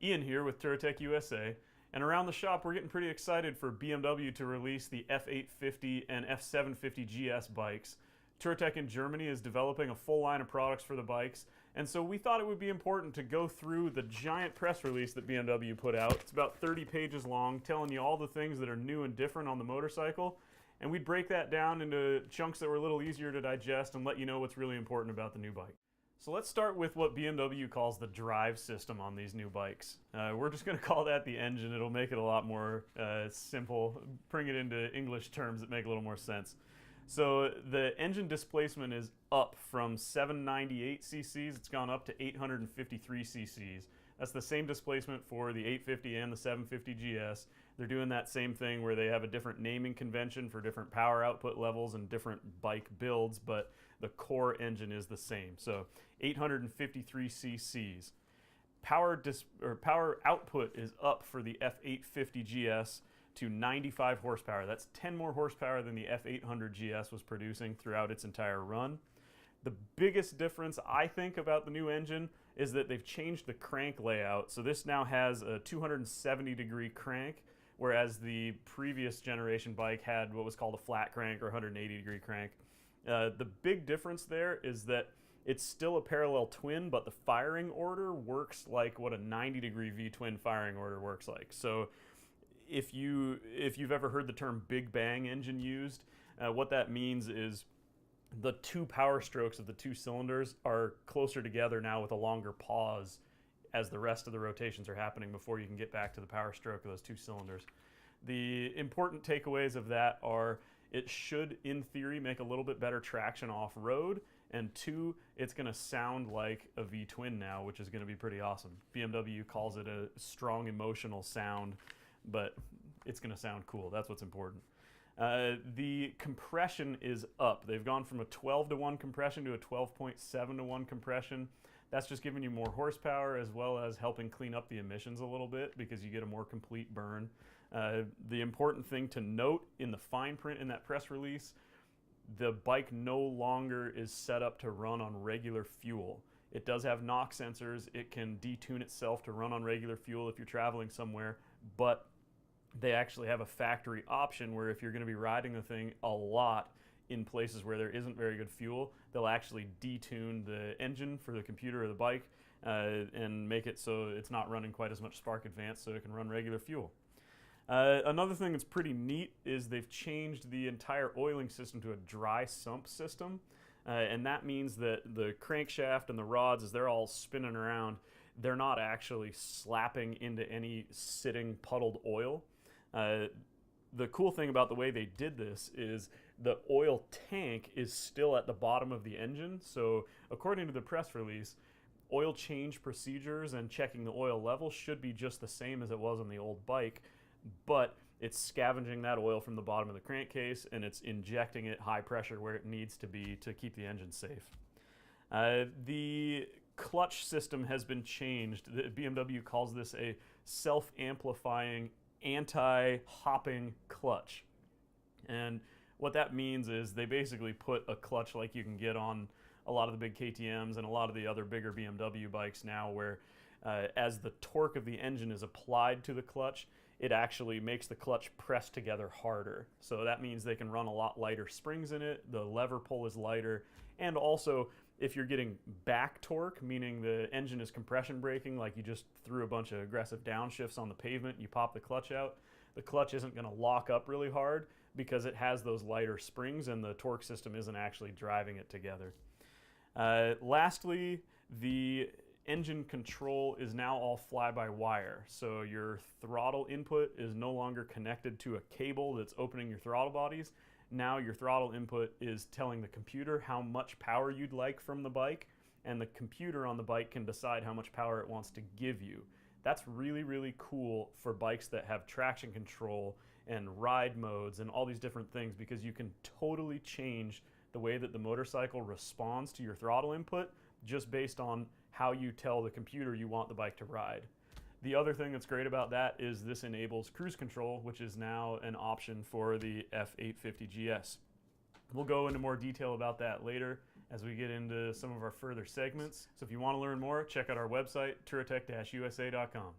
Ian here with Touratech USA, and around the shop we're getting pretty excited for BMW to release the F850 and F750GS bikes. Touratech in Germany is developing a full line of products for the bikes, and so we thought it would be important to go through the giant press release that BMW put out. It's about 30 pages long, telling you all the things that are new and different on the motorcycle, and we'd break that down into chunks that were a little easier to digest and let you know what's really important about the new bike. So let's start with what BMW calls the drive system on these new bikes. We're just going to call that the engine. It'll make it a lot more simple, bring it into English terms that make a little more sense. So the engine displacement is up from 798 cc's, it's gone up to 853 cc's. That's the same displacement for the 850 and the 750GS. They're doing that same thing where they have a different naming convention for different power output levels and different bike builds, but the core engine is the same. So 853 cc's. Power output is up for the F850GS to 95 horsepower. That's 10 more horsepower than the F850GS was producing throughout its entire run. The biggest difference, I think, about the new engine is that they've changed the crank layout. So this now has a 270-degree crank, whereas the previous generation bike had what was called a flat crank or 180-degree crank. The big difference there is that it's still a parallel twin, but the firing order works like what a 90-degree V-twin firing order works like. So if you've ever heard the term Big Bang engine used, what that means is the two power strokes of the two cylinders are closer together now with a longer pause as the rest of the rotations are happening before you can get back to the power stroke of those two cylinders. The important takeaways of that are it should, in theory, make a little bit better traction off-road, and two, it's going to sound like a V-twin now, which is going to be pretty awesome. BMW calls it a strong emotional sound, but it's going to sound cool. That's what's important. The compression is up. They've gone from a 12-to-1 compression to a 12.7-to-1 compression. That's just giving you more horsepower as well as helping clean up the emissions a little bit because you get a more complete burn. The important thing to note in the fine print in that press release, the bike no longer is set up to run on regular fuel. It does have knock sensors. It can detune itself to run on regular fuel if you're traveling somewhere, but they actually have a factory option where if you're going to be riding the thing a lot in places where there isn't very good fuel, they'll actually detune the engine for the computer or the bike and make it so it's not running quite as much spark advance so it can run regular fuel. Another thing that's pretty neat is they've changed the entire oiling system to a dry sump system, and that means that the crankshaft and the rods, as they're all spinning around, they're not actually slapping into any sitting puddled oil. The cool thing about the way they did this is the oil tank is still at the bottom of the engine. So according to the press release, oil change procedures and checking the oil level should be just the same as it was on the old bike, but it's scavenging that oil from the bottom of the crankcase and it's injecting it high pressure where it needs to be to keep the engine safe. The clutch system has been changed. The BMW calls this a self-amplifying anti-hopping clutch. And what that means is they basically put a clutch like you can get on a lot of the big KTMs and a lot of the other bigger BMW bikes now where as the torque of the engine is applied to the clutch, it actually makes the clutch press together harder. So that means they can run a lot lighter springs in it, the lever pull is lighter, and also if you're getting back torque, meaning the engine is compression braking, like you just threw a bunch of aggressive downshifts on the pavement, you pop the clutch out, the clutch isn't going to lock up really hard because it has those lighter springs and the torque system isn't actually driving it together. Lastly, the engine control is now all fly-by-wire. So your throttle input is no longer connected to a cable that's opening your throttle bodies. Now your throttle input is telling the computer how much power you'd like from the bike, and the computer on the bike can decide how much power it wants to give you. That's really, really cool for bikes that have traction control and ride modes and all these different things because you can totally change the way that the motorcycle responds to your throttle input just based on how you tell the computer you want the bike to ride. The other thing that's great about that is this enables cruise control, which is now an option for the F850GS. We'll go into more detail about that later as we get into some of our further segments. So if you want to learn more, check out our website, touratech-usa.com.